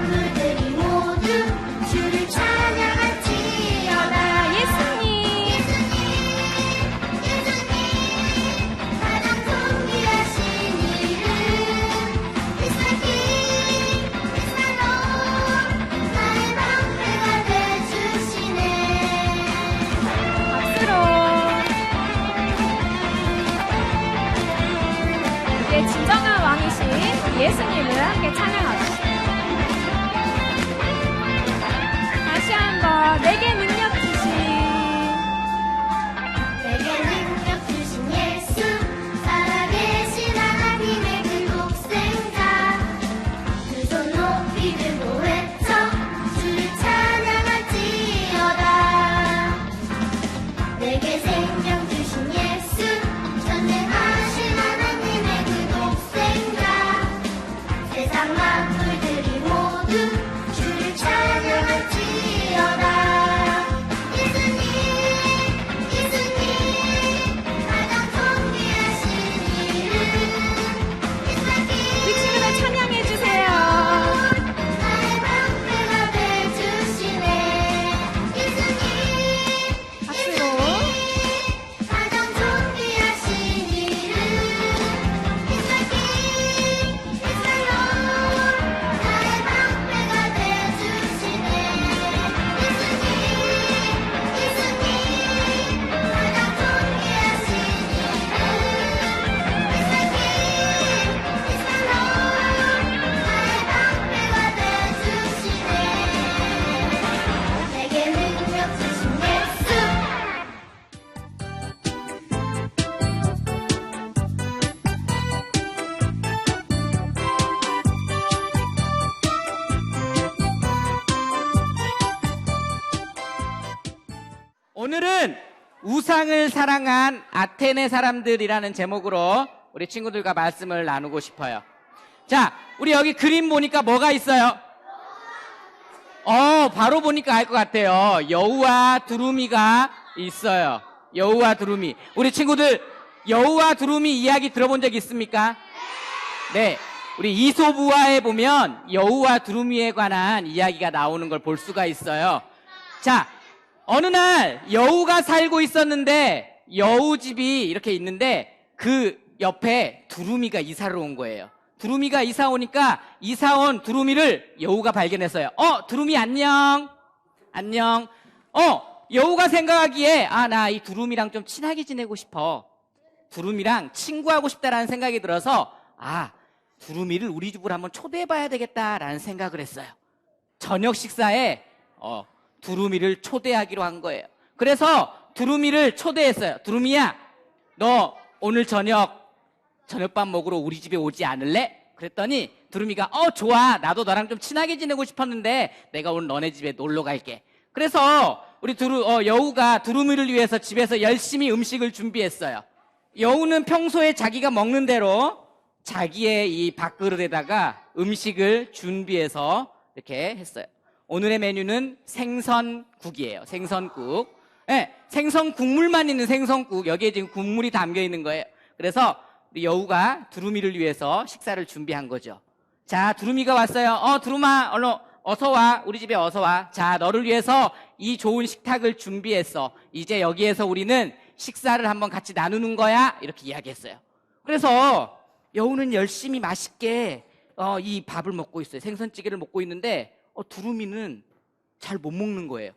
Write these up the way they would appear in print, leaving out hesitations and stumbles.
만물들이 모두 주를 찬양할지어다. 예수님 가장 존귀하신 이름 It's the King, It's the Lord. 나의 방패가 되주시네. 박수로 이제 진정한 왕이신 예수님을 함께 찬양합시다. 다시 한번 내게 능력 주신 내게 능력 주신 예수 살아계신 하나님의 그 독생자 그 손 높이 들고 외쳐 주를 찬양할지어다. 내게 생명 주신 예수 전능하신 하나님의 그 독생자 세상 만물들이 모두 주를 찬양할지어다. 예수님 가장 존귀하신 이름 It's the King. 우리 친구들 찬양해 주세요. 나의 방패가 되주시네. 예수님 박수로 가장 존귀하신 이름 It's the King, It's the Lord. 나의 방패가 되주시네. 예수님 가장 존귀하신 이름 It's the King, It's the Lord. 나의 방패가 되주시네. 내게 능력 주신 예수 오늘은 우상을 사랑한 아테네 사람들이라는 제목으로 우리 친구들과 말씀을 나누고 싶어요. 자, 우리 여기 그림 보니까 뭐가 있어요? 바로 보니까 알 것 같아요. 여우와 두루미가 있어요. 여우와 두루미. 우리 친구들 여우와 두루미 이야기 들어본 적 있습니까? 네. 우리 이솝우화에 보면 여우와 두루미에 관한 이야기가 나오는 걸 볼 수가 있어요. 자, 어느 날 여우가 살고 있었는데 여우 집이 이렇게 있는데 그 옆에 두루미가 이사를 온 거예요. 두루미가 이사 오니까 이사 온 두루미를 여우가 발견했어요. 두루미 안녕. 안녕. 여우가 생각하기에 나 이 두루미랑 좀 친하게 지내고 싶어. 두루미랑 친구하고 싶다라는 생각이 들어서 두루미를 우리 집으로 한번 초대해봐야 되겠다라는 생각을 했어요. 저녁 식사에 두루미를 초대하기로 한 거예요. 그래서 두루미를 초대했어요. 두루미야, 너 오늘 저녁밥 먹으러 우리 집에 오지 않을래? 그랬더니 두루미가 좋아. 나도 너랑 좀 친하게 지내고 싶었는데 내가 오늘 너네 집에 놀러 갈게. 그래서 우리 여우가 두루미를 위해서 집에서 열심히 음식을 준비했어요. 여우는 평소에 자기가 먹는 대로 자기의 이 밥그릇에다가 음식을 준비해서 이렇게 했어요. 오늘의 메뉴는 생선국이에요. 생선국. 네, 생선 국물만 있는 생선국. 여기에 지금 국물이 담겨 있는 거예요. 그래서 우리 여우가 두루미를 위해서 식사를 준비한 거죠. 자, 두루미가 왔어요. 두루마, 얼른 어서 와. 우리 집에 어서 와. 자, 너를 위해서 이 좋은 식탁을 준비했어. 이제 여기에서 우리는 식사를 한번 같이 나누는 거야. 이렇게 이야기했어요. 그래서 여우는 열심히 맛있게 이 밥을 먹고 있어요. 생선찌개를 먹고 있는데 두루미는 잘 못 먹는 거예요.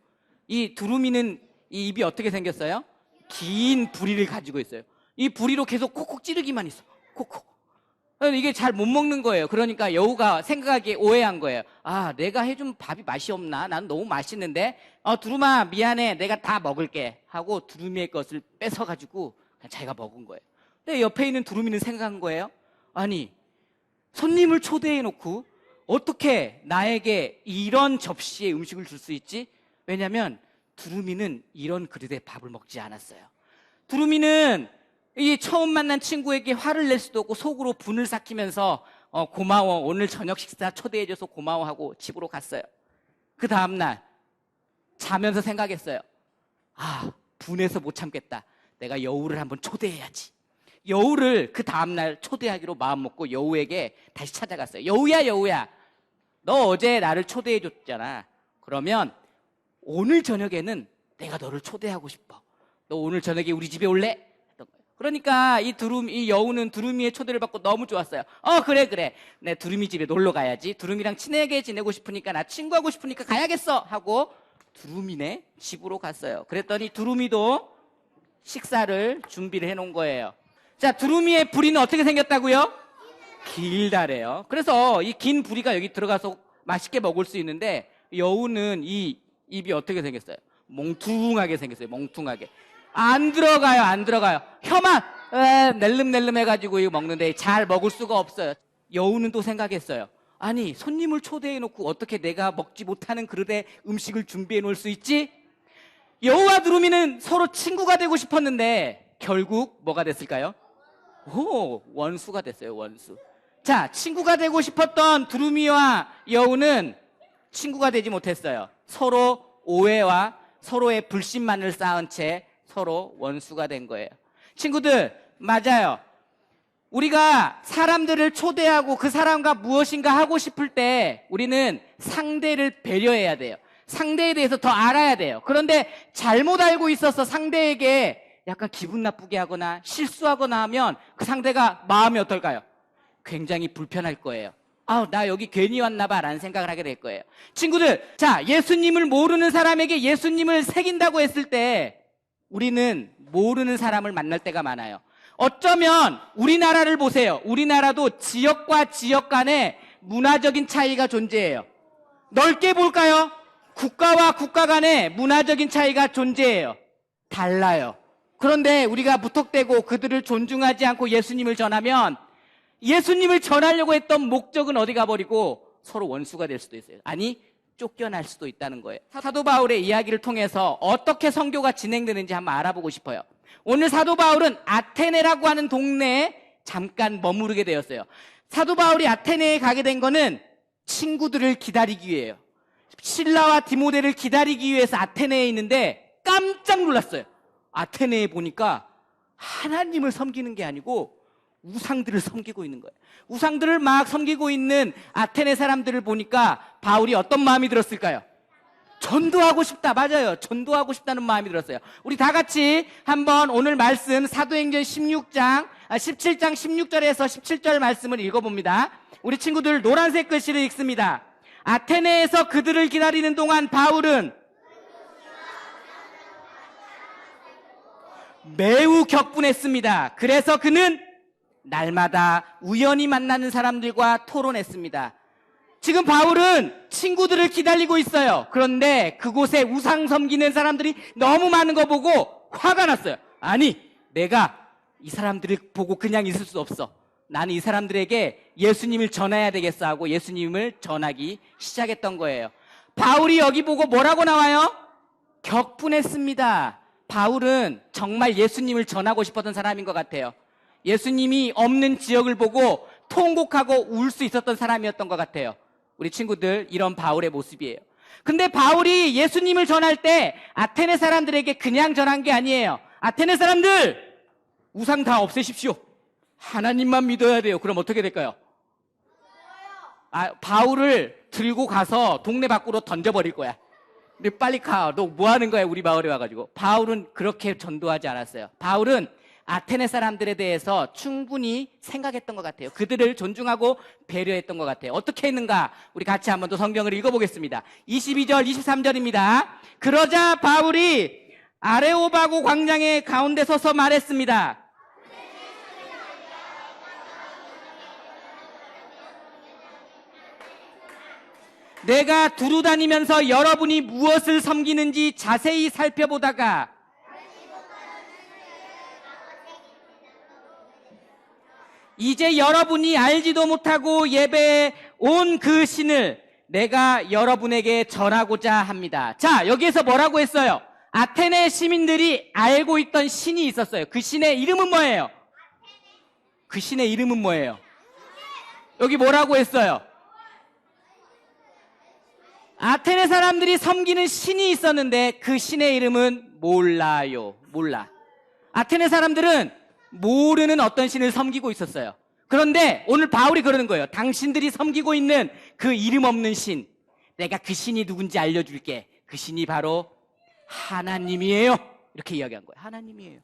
이 두루미는 이 입이 어떻게 생겼어요? 긴 부리를 가지고 있어요. 이 부리로 계속 콕콕 찌르기만 있어. 콕콕. 이게 잘 못 먹는 거예요. 그러니까 여우가 생각하기에 오해한 거예요. 내가 해준 밥이 맛이 없나? 난 너무 맛있는데. 두루마 미안해. 내가 다 먹을게. 하고 두루미의 것을 뺏어가지고 그냥 자기가 먹은 거예요. 근데 옆에 있는 두루미는 생각한 거예요. 아니, 손님을 초대해놓고 어떻게 나에게 이런 접시에 음식을 줄 수 있지? 왜냐면 두루미는 이런 그릇에 밥을 먹지 않았어요. 두루미는 이 처음 만난 친구에게 화를 낼 수도 없고 속으로 분을 삭히면서 고마워, 오늘 저녁 식사 초대해줘서 고마워하고 집으로 갔어요. 그 다음날 자면서 생각했어요. 분해서 못 참겠다. 내가 여우를 한번 초대해야지. 여우를 그 다음날 초대하기로 마음먹고 여우에게 다시 찾아갔어요. 여우야, 여우야, 너 어제 나를 초대해 줬잖아. 그러면 오늘 저녁에는 내가 너를 초대하고 싶어. 너 오늘 저녁에 우리 집에 올래? 했던 거예요. 그러니까 이 여우는 두루미의 초대를 받고 너무 좋았어요. 그래. 내 두루미 집에 놀러 가야지. 두루미랑 친하게 지내고 싶으니까, 나 친구하고 싶으니까 가야겠어 하고 두루미네 집으로 갔어요. 그랬더니 두루미도 식사를 준비를 해놓은 거예요. 자, 두루미의 부리는 어떻게 생겼다고요? 길다래요. 그래서 이 긴 부리가 여기 들어가서 맛있게 먹을 수 있는데, 여우는 이 입이 어떻게 생겼어요? 몽퉁하게 생겼어요. 몽퉁하게. 안 들어가요. 혀만 낼름낼름 해가지고 이거 먹는데 잘 먹을 수가 없어요. 여우는 또 생각했어요. 아니, 손님을 초대해놓고 어떻게 내가 먹지 못하는 그릇에 음식을 준비해 놓을 수 있지? 여우와 두루미는 서로 친구가 되고 싶었는데 결국 뭐가 됐을까요? 원수가 됐어요. 원수. 자, 친구가 되고 싶었던 두루미와 여우는 친구가 되지 못했어요. 서로 오해와 서로의 불신만을 쌓은 채 서로 원수가 된 거예요. 친구들, 맞아요. 우리가 사람들을 초대하고 그 사람과 무엇인가 하고 싶을 때 우리는 상대를 배려해야 돼요. 상대에 대해서 더 알아야 돼요. 그런데 잘못 알고 있어서 상대에게 약간 기분 나쁘게 하거나 실수하거나 하면 그 상대가 마음이 어떨까요? 굉장히 불편할 거예요. 나 여기 괜히 왔나 봐 라는 생각을 하게 될 거예요. 친구들, 자, 예수님을 모르는 사람에게 예수님을 새긴다고 했을 때 우리는 모르는 사람을 만날 때가 많아요. 어쩌면 우리나라를 보세요. 우리나라도 지역과 지역 간에 문화적인 차이가 존재해요. 넓게 볼까요? 국가와 국가 간에 문화적인 차이가 존재해요. 달라요. 그런데 우리가 무턱대고 그들을 존중하지 않고 예수님을 전하면 예수님을 전하려고 했던 목적은 어디 가버리고 서로 원수가 될 수도 있어요. 아니, 쫓겨날 수도 있다는 거예요. 사도 바울의 이야기를 통해서 어떻게 선교가 진행되는지 한번 알아보고 싶어요. 오늘 사도 바울은 아테네라고 하는 동네에 잠깐 머무르게 되었어요. 사도 바울이 아테네에 가게 된 거는 친구들을 기다리기 위해요. 실라와 디모데를 기다리기 위해서 아테네에 있는데 깜짝 놀랐어요. 아테네에 보니까 하나님을 섬기는 게 아니고 우상들을 섬기고 있는 거예요. 우상들을 막 섬기고 있는 아테네 사람들을 보니까 바울이 어떤 마음이 들었을까요? 전도하고 싶다. 맞아요. 전도하고 싶다는 마음이 들었어요. 우리 다 같이 한번 오늘 말씀 사도행전 17장 16절에서 17절 말씀을 읽어봅니다. 우리 친구들 노란색 글씨를 읽습니다. 아테네에서 그들을 기다리는 동안 바울은 매우 격분했습니다. 그래서 그는 날마다 우연히 만나는 사람들과 토론했습니다. 지금 바울은 친구들을 기다리고 있어요. 그런데 그곳에 우상 섬기는 사람들이 너무 많은 거 보고 화가 났어요. 아니, 내가 이 사람들을 보고 그냥 있을 수 없어. 나는 이 사람들에게 예수님을 전해야 되겠어 하고 예수님을 전하기 시작했던 거예요. 바울이 여기 보고 뭐라고 나와요? 격분했습니다. 바울은 정말 예수님을 전하고 싶었던 사람인 것 같아요. 예수님이 없는 지역을 보고 통곡하고 울 수 있었던 사람이었던 것 같아요. 우리 친구들, 이런 바울의 모습이에요. 근데 바울이 예수님을 전할 때 아테네 사람들에게 그냥 전한 게 아니에요. 아테네 사람들, 우상 다 없애십시오. 하나님만 믿어야 돼요. 그럼 어떻게 될까요? 바울을 들고 가서 동네 밖으로 던져버릴 거야. 근데 빨리 가. 너 뭐 하는 거야? 우리 마을에 와가지고. 바울은 그렇게 전도하지 않았어요. 바울은 아테네 사람들에 대해서 충분히 생각했던 것 같아요. 그들을 존중하고 배려했던 것 같아요. 어떻게 했는가? 우리 같이 한번 더 성경을 읽어보겠습니다. 22절, 23절입니다. 그러자 바울이 아레오바고 광장의 가운데 서서 말했습니다. 내가 두루 다니면서 여러분이 무엇을 섬기는지 자세히 살펴보다가 이제 여러분이 알지도 못하고 예배에 온 그 신을 내가 여러분에게 전하고자 합니다. 자, 여기에서 뭐라고 했어요? 아테네 시민들이 알고 있던 신이 있었어요. 그 신의 이름은 뭐예요? 그 신의 이름은 뭐예요? 여기 뭐라고 했어요? 아테네 사람들이 섬기는 신이 있었는데 그 신의 이름은 몰라요. 몰라. 아테네 사람들은 모르는 어떤 신을 섬기고 있었어요. 그런데 오늘 바울이 그러는 거예요. 당신들이 섬기고 있는 그 이름 없는 신, 내가 그 신이 누군지 알려줄게. 그 신이 바로 하나님이에요. 이렇게 이야기한 거예요. 하나님이에요.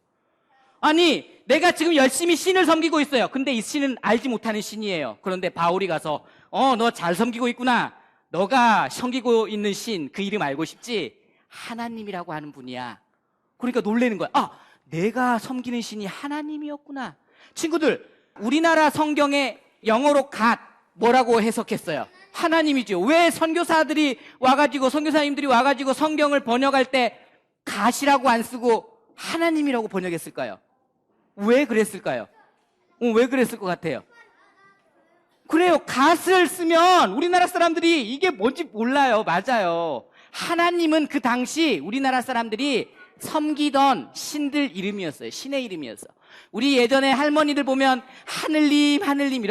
아니, 내가 지금 열심히 신을 섬기고 있어요. 근데 이 신은 알지 못하는 신이에요. 그런데 바울이 가서 너 잘 섬기고 있구나. 너가 섬기고 있는 신, 그 이름 알고 싶지? 하나님이라고 하는 분이야. 그러니까 놀라는 거야. 내가 섬기는 신이 하나님이었구나. 친구들, 우리나라 성경에 영어로 God 뭐라고 해석했어요? 하나님이죠. 왜 선교사님들이 와가지고 성경을 번역할 때 God이라고 안 쓰고 하나님이라고 번역했을까요? 왜 그랬을까요? 왜 그랬을 것 같아요? 그래요. God을 쓰면 우리나라 사람들이 이게 뭔지 몰라요. 맞아요. 하나님은 그 당시 우리나라 사람들이 섬기던 신들 이름이었어요. 신의 이름이었어. 우리 예전에 할머니들 보면 하늘님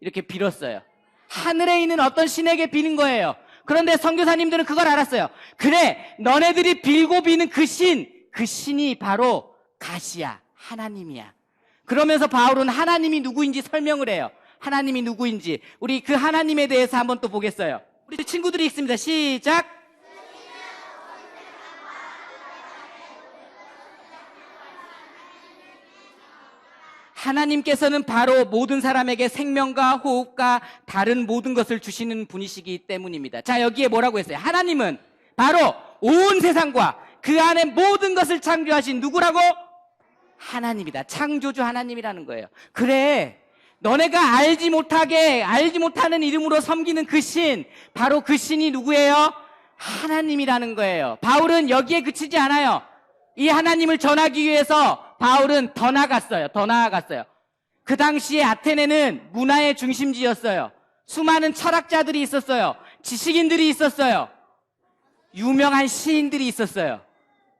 이렇게 빌었어요. 하늘에 있는 어떤 신에게 비는 거예요. 그런데 선교사님들은 그걸 알았어요. 그래, 너네들이 빌고 비는 그 신이 바로 가시야, 하나님이야. 그러면서 바울은 하나님이 누구인지 설명을 해요. 하나님이 누구인지. 우리 그 하나님에 대해서 한번 또 보겠어요. 우리 친구들이 있습니다. 시작. 하나님께서는 바로 모든 사람에게 생명과 호흡과 다른 모든 것을 주시는 분이시기 때문입니다. 자, 여기에 뭐라고 했어요? 하나님은 바로 온 세상과 그 안에 모든 것을 창조하신 누구라고? 하나님이다. 창조주 하나님이라는 거예요. 그래, 너네가 알지 못하는 이름으로 섬기는 그 신, 바로 그 신이 누구예요? 하나님이라는 거예요. 바울은 여기에 그치지 않아요. 이 하나님을 전하기 위해서 바울은 더 나아갔어요. 그 당시에 아테네는 문화의 중심지였어요. 수많은 철학자들이 있었어요. 지식인들이 있었어요. 유명한 시인들이 있었어요.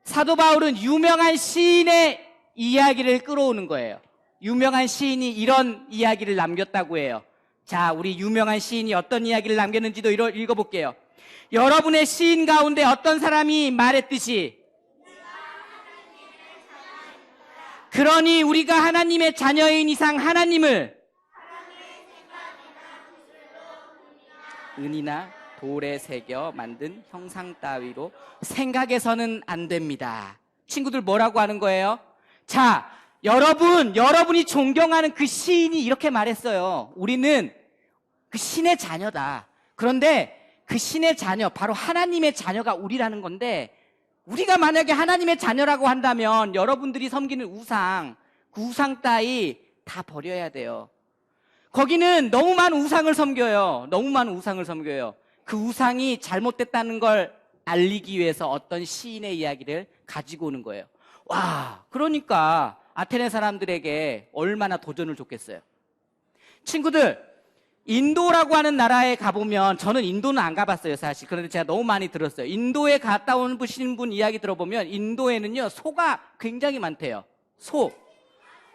사도 바울은 유명한 시인의 이야기를 끌어오는 거예요. 유명한 시인이 이런 이야기를 남겼다고 해요. 자, 우리 유명한 시인이 어떤 이야기를 남겼는지도 읽어볼게요. 여러분의 시인 가운데 어떤 사람이 말했듯이, 그러니 우리가 하나님의 자녀인 이상 하나님을 은이나 돌에 새겨 만든 형상 따위로 생각해서는 안 됩니다. 친구들 뭐라고 하는 거예요? 자, 여러분이 존경하는 그 시인이 이렇게 말했어요. 우리는 그 신의 자녀다. 그런데 그 신의 자녀, 바로 하나님의 자녀가 우리라는 건데, 우리가 만약에 하나님의 자녀라고 한다면 여러분들이 섬기는 우상, 그 우상 따위 다 버려야 돼요. 거기는 너무 많은 우상을 섬겨요. 그 우상이 잘못됐다는 걸 알리기 위해서 어떤 시인의 이야기를 가지고 오는 거예요. 와, 그러니까 아테네 사람들에게 얼마나 도전을 줬겠어요. 친구들, 인도라고 하는 나라에 가보면, 저는 인도는 안 가봤어요, 사실. 그런데 제가 너무 많이 들었어요. 인도에 갔다 오신 분 이야기 들어보면 인도에는요, 소가 굉장히 많대요. 소.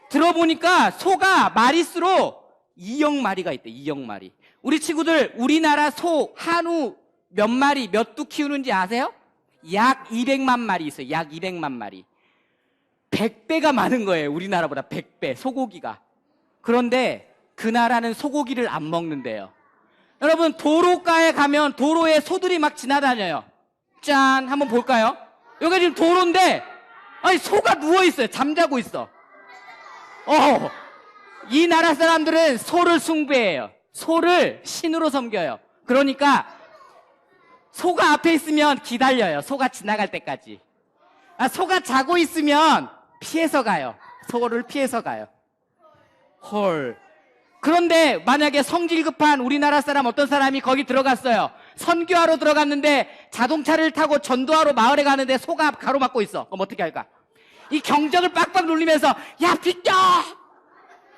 들어보니까 소가 마리수로 2억 마리가 있대, 2억 마리. 우리 친구들, 우리나라 소, 한우 몇 마리, 몇 두 키우는지 아세요? 약 200만 마리 있어요. 약 200만 마리. 100배가 많은 거예요. 우리나라보다 100배, 소고기가. 그런데 그 나라는 소고기를 안 먹는데요. 여러분, 도로가에 가면 도로에 소들이 막 지나다녀요. 짠, 한번 볼까요? 여기가 지금 도로인데, 아니, 소가 누워있어요. 잠자고 있어. 이 나라 사람들은 소를 숭배해요. 소를 신으로 섬겨요. 그러니까 소가 앞에 있으면 기다려요. 소가 지나갈 때까지. 소가 자고 있으면 피해서 가요. 소를 피해서 가요. 헐. 그런데 만약에 성질 급한 우리나라 사람, 어떤 사람이 거기 들어갔어요. 선교하러 들어갔는데 자동차를 타고 전도하러 마을에 가는데 소가 가로막고 있어. 그럼 어떻게 할까? 이 경적을 빡빡 눌리면서, 야, 비켜!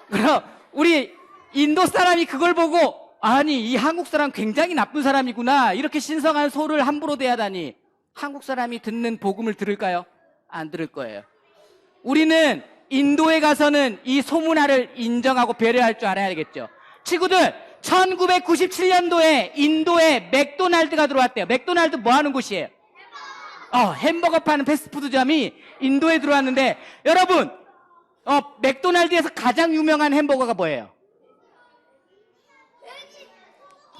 그럼 우리 인도 사람이 그걸 보고, 아니, 이 한국 사람 굉장히 나쁜 사람이구나, 이렇게 신성한 소를 함부로 대하다니. 한국 사람이 듣는 복음을 들을까요? 안 들을 거예요. 우리는 인도에 가서는 이 소문화를 인정하고 배려할 줄 알아야겠죠. 친구들, 1997년도에 인도에 맥도날드가 들어왔대요. 맥도날드 뭐 하는 곳이에요? 햄버거 파는 패스트푸드점이 인도에 들어왔는데, 여러분, 맥도날드에서 가장 유명한 햄버거가 뭐예요?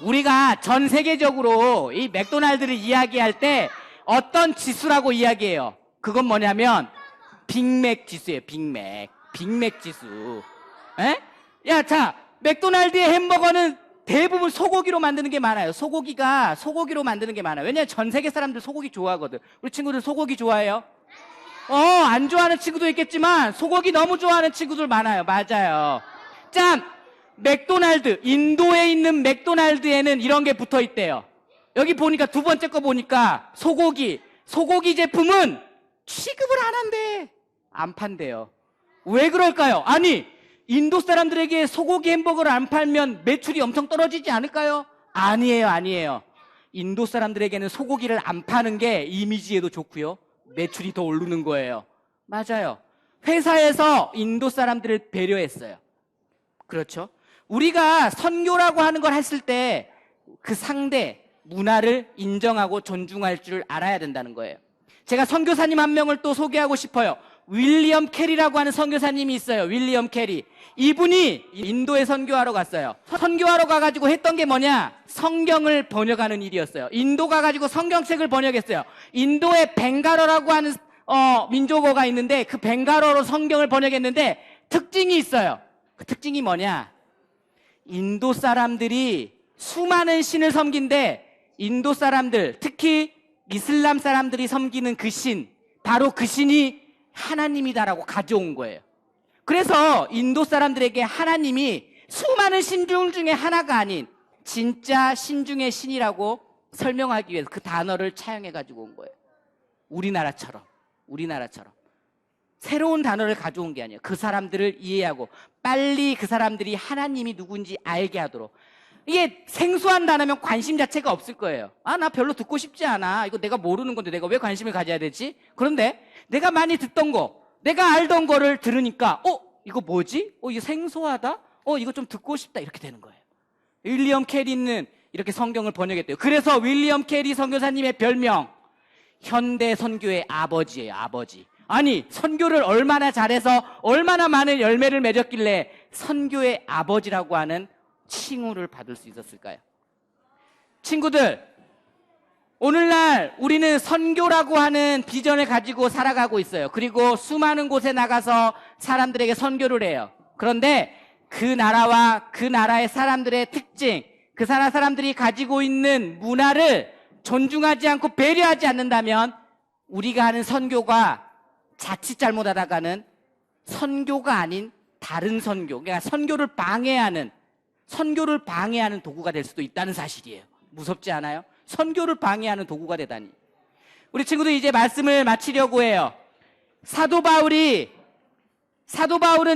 우리가 전 세계적으로 이 맥도날드를 이야기할 때 어떤 지수라고 이야기해요? 그건 뭐냐면 빅맥 지수예요. 빅맥 지수. 에? 야, 자, 맥도날드의 햄버거는 대부분 소고기로 만드는 게 많아요. 소고기로 만드는 게 많아요. 왜냐면 전 세계 사람들 소고기 좋아하거든. 우리 친구들 소고기 좋아해요? 안 좋아하는 친구도 있겠지만 소고기 너무 좋아하는 친구들 많아요. 맞아요. 짠! 맥도날드, 인도에 있는 맥도날드에는 이런 게 붙어 있대요. 여기 보니까 두 번째 거 보니까 소고기 제품은 취급을 안 한대. 안 판대요. 왜 그럴까요? 아니, 인도 사람들에게 소고기 햄버거를 안 팔면 매출이 엄청 떨어지지 않을까요? 아니에요. 인도 사람들에게는 소고기를 안 파는 게 이미지에도 좋고요. 매출이 더 오르는 거예요. 맞아요. 회사에서 인도 사람들을 배려했어요. 그렇죠? 우리가 선교라고 하는 걸 했을 때 그 상대 문화를 인정하고 존중할 줄 알아야 된다는 거예요. 제가 선교사님 한 명을 또 소개하고 싶어요. 윌리엄 캐리라고 하는 선교사님이 있어요. 윌리엄 캐리. 이분이 인도에 선교하러 갔어요. 선교하러 가가지고 했던 게 뭐냐? 성경을 번역하는 일이었어요. 인도 가가지고 성경책을 번역했어요. 인도에 벵갈어라고 하는 민족어가 있는데 그 벵갈어로 성경을 번역했는데 특징이 있어요. 그 특징이 뭐냐? 인도 사람들이 수많은 신을 섬긴데 인도 사람들, 특히 이슬람 사람들이 섬기는 그 신, 바로 그 신이 하나님이다라고 가져온 거예요. 그래서 인도 사람들에게 하나님이 수많은 신중 중에 하나가 아닌 진짜 신 중의 신이라고 설명하기 위해서 그 단어를 차용해 가지고 온 거예요. 우리나라처럼 새로운 단어를 가져온 게 아니에요. 그 사람들을 이해하고 빨리 그 사람들이 하나님이 누군지 알게 하도록. 이게 생소한 단어면 관심 자체가 없을 거예요. 나 별로 듣고 싶지 않아. 이거 내가 모르는 건데 내가 왜 관심을 가져야 되지? 그런데 내가 많이 듣던 거, 내가 알던 거를 들으니까 이거 뭐지? 이거 생소하다? 이거 좀 듣고 싶다. 이렇게 되는 거예요. 윌리엄 캐리는 이렇게 성경을 번역했대요. 그래서 윌리엄 캐리 선교사님의 별명 현대 선교의 아버지예요. 아버지. 아니, 선교를 얼마나 잘해서 얼마나 많은 열매를 맺었길래 선교의 아버지라고 하는 칭호를 받을 수 있었을까요? 친구들, 오늘날 우리는 선교라고 하는 비전을 가지고 살아가고 있어요. 그리고 수많은 곳에 나가서 사람들에게 선교를 해요. 그런데 그 나라와 그 나라의 사람들의 특징, 그 나라 사람들이 가지고 있는 문화를 존중하지 않고 배려하지 않는다면 우리가 하는 선교가 자칫 잘못하다가는 선교가 아닌 다른 선교, 그러니까 선교를 방해하는 도구가 될 수도 있다는 사실이에요. 무섭지 않아요? 선교를 방해하는 도구가 되다니. 우리 친구들 이제 말씀을 마치려고 해요. 사도 바울은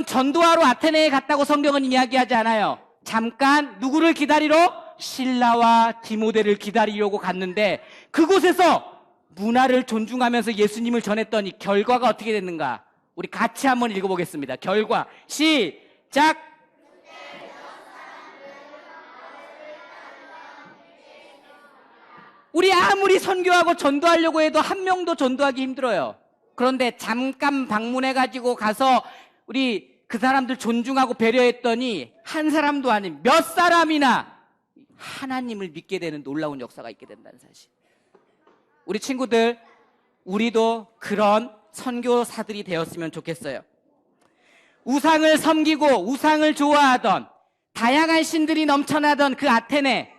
전도하러 아테네에 갔다고 성경은 이야기하지 않아요. 잠깐 누구를 기다리러? 실라와 디모데를 기다리려고 갔는데 그곳에서 문화를 존중하면서 예수님을 전했더니 결과가 어떻게 됐는가? 우리 같이 한번 읽어보겠습니다. 결과 시작. 우리 아무리 선교하고 전도하려고 해도 한 명도 전도하기 힘들어요. 그런데 잠깐 방문해가지고 가서 우리 그 사람들 존중하고 배려했더니 한 사람도 아닌 몇 사람이나 하나님을 믿게 되는 놀라운 역사가 있게 된다는 사실. 우리 친구들, 우리도 그런 선교사들이 되었으면 좋겠어요. 우상을 섬기고 우상을 좋아하던 다양한 신들이 넘쳐나던 그 아테네,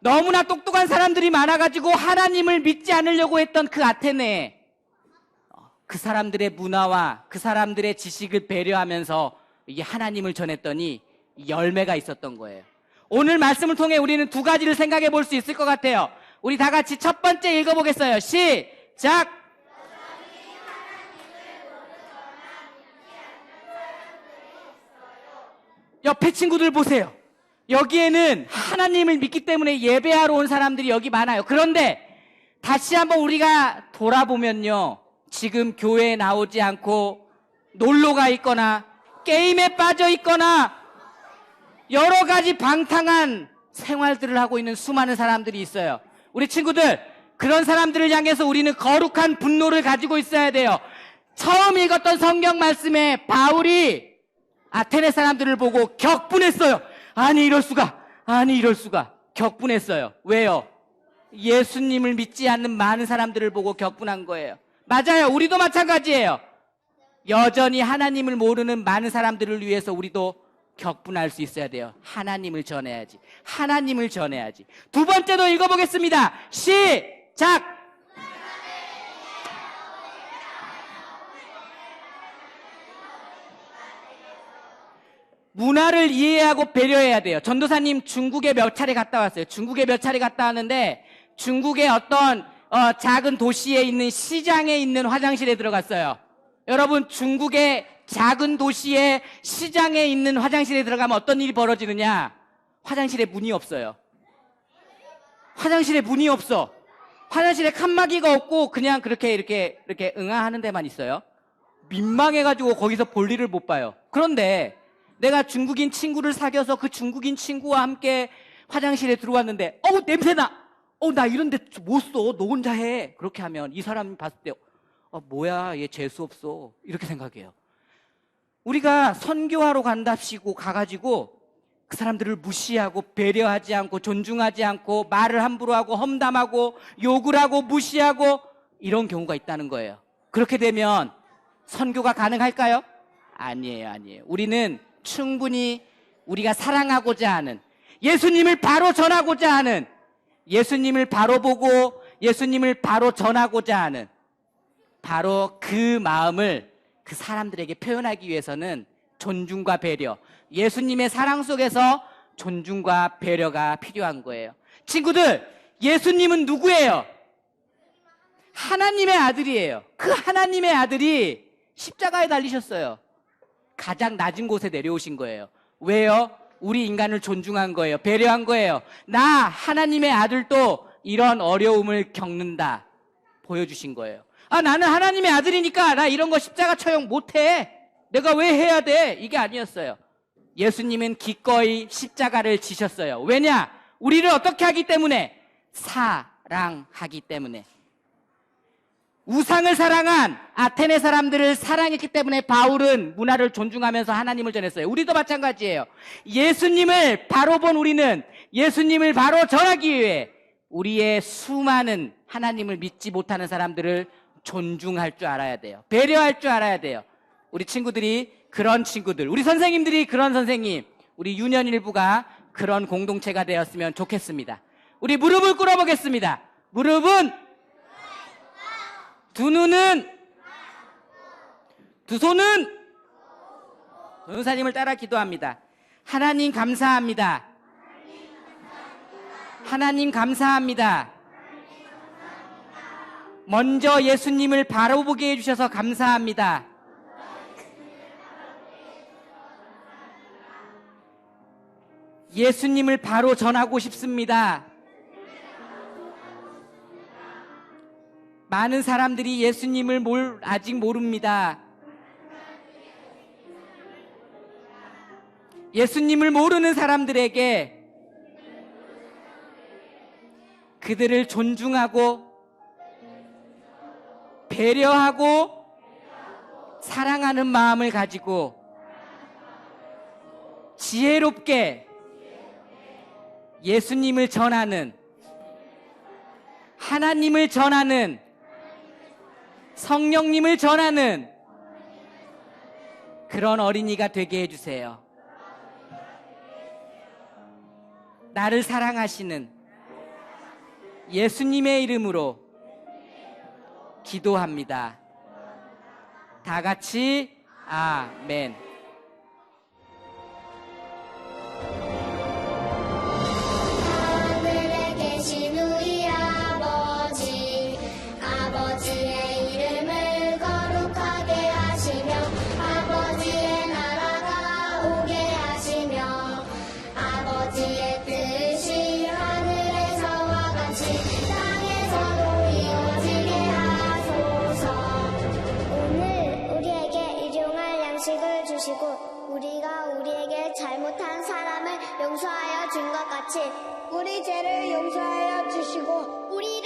너무나 똑똑한 사람들이 많아가지고 하나님을 믿지 않으려고 했던 그 아테네에 그 사람들의 문화와 그 사람들의 지식을 배려하면서 이게 하나님을 전했더니 열매가 있었던 거예요. 오늘 말씀을 통해 우리는 두 가지를 생각해 볼 수 있을 것 같아요. 우리 다 같이 첫 번째 읽어보겠어요. 시작! 옆에 친구들 보세요. 여기에는 하나님을 믿기 때문에 예배하러 온 사람들이 여기 많아요. 그런데 다시 한번 우리가 돌아보면요, 지금 교회에 나오지 않고 놀러가 있거나 게임에 빠져 있거나 여러 가지 방탕한 생활들을 하고 있는 수많은 사람들이 있어요. 우리 친구들, 그런 사람들을 향해서 우리는 거룩한 분노를 가지고 있어야 돼요. 처음 읽었던 성경 말씀에 바울이 아테네 사람들을 보고 격분했어요. 아니 이럴 수가. 격분했어요. 왜요? 예수님을 믿지 않는 많은 사람들을 보고 격분한 거예요. 맞아요. 우리도 마찬가지예요. 여전히 하나님을 모르는 많은 사람들을 위해서 우리도 격분할 수 있어야 돼요. 하나님을 전해야지. 하나님을 전해야지. 두 번째도 읽어보겠습니다. 시작! 문화를 이해하고 배려해야 돼요. 전도사님 중국에 몇 차례 갔다 왔어요. 중국에 몇 차례 갔다 왔는데 중국의 어떤 작은 도시에 있는 시장에 있는 화장실에 들어갔어요. 여러분, 중국의 작은 도시의 시장에 있는 화장실에 들어가면 어떤 일이 벌어지느냐? 화장실에 문이 없어요. 화장실에 문이 없어. 화장실에 칸막이가 없고 그냥 그렇게 이렇게 응아하는 데만 있어요. 민망해가지고 거기서 볼일을 못 봐요. 그런데 내가 중국인 친구를 사귀어서 그 중국인 친구와 함께 화장실에 들어왔는데 냄새나! 나 이런 데 못 써. 너 혼자 해. 그렇게 하면 이 사람이 봤을 때 뭐야, 얘 재수없어. 이렇게 생각해요. 우리가 선교하러 간답시고 가가지고 그 사람들을 무시하고 배려하지 않고 존중하지 않고 말을 함부로 하고 험담하고 욕을 하고 무시하고 이런 경우가 있다는 거예요. 그렇게 되면 선교가 가능할까요? 아니에요. 우리는 충분히 우리가 사랑하고자 하는, 예수님을 바로 전하고자 하는, 예수님을 바로 보고 예수님을 바로 전하고자 하는 바로 그 마음을 그 사람들에게 표현하기 위해서는 존중과 배려, 예수님의 사랑 속에서 존중과 배려가 필요한 거예요. 친구들, 예수님은 누구예요? 하나님의 아들이에요. 그 하나님의 아들이 십자가에 달리셨어요. 가장 낮은 곳에 내려오신 거예요. 왜요? 우리 인간을 존중한 거예요. 배려한 거예요. 나 하나님의 아들도 이런 어려움을 겪는다 보여주신 거예요. 나는 하나님의 아들이니까 나 이런 거 십자가 처형 못해. 내가 왜 해야 돼? 이게 아니었어요. 예수님은 기꺼이 십자가를 지셨어요. 왜냐? 우리를 어떻게 하기 때문에? 사랑하기 때문에. 우상을 사랑한 아테네 사람들을 사랑했기 때문에 바울은 문화를 존중하면서 하나님을 전했어요. 우리도 마찬가지예요. 예수님을 바로 본 우리는 예수님을 바로 전하기 위해 우리의 수많은 하나님을 믿지 못하는 사람들을 존중할 줄 알아야 돼요. 배려할 줄 알아야 돼요. 우리 친구들이 그런 친구들, 우리 선생님들이 그런 선생님, 우리 유년일부가 그런 공동체가 되었으면 좋겠습니다. 우리 무릎을 꿇어보겠습니다. 무릎은, 두 눈은, 두 손은, 변호사님을 따라 기도합니다. 하나님 감사합니다. 하나님 감사합니다. 먼저 예수님을 바로 보게 해주셔서 감사합니다. 예수님을 바로 전하고 싶습니다. 많은 사람들이 예수님을 아직 모릅니다. 예수님을 모르는 사람들에게 그들을 존중하고 배려하고 사랑하는 마음을 가지고 지혜롭게 예수님을 전하는, 하나님을 전하는, 성령님을 전하는 그런 어린이가 되게 해주세요. 나를 사랑하시는 예수님의 이름으로 기도합니다. 다 같이 아멘. 하늘에 계신 우리 아버지, 아버지의 이름을 거룩하게 하시며 아버지의 나라가 오게 하시며 아버지의 뜻이 하늘에서와 같이 땅에서도 이루어지게 하소서. 오늘 우리에게 일용할 양식을 주시고 우리가 우리에게 잘못한 사람을 용서하여 준 것 같이 우리 죄를 용서하여 주시고 우리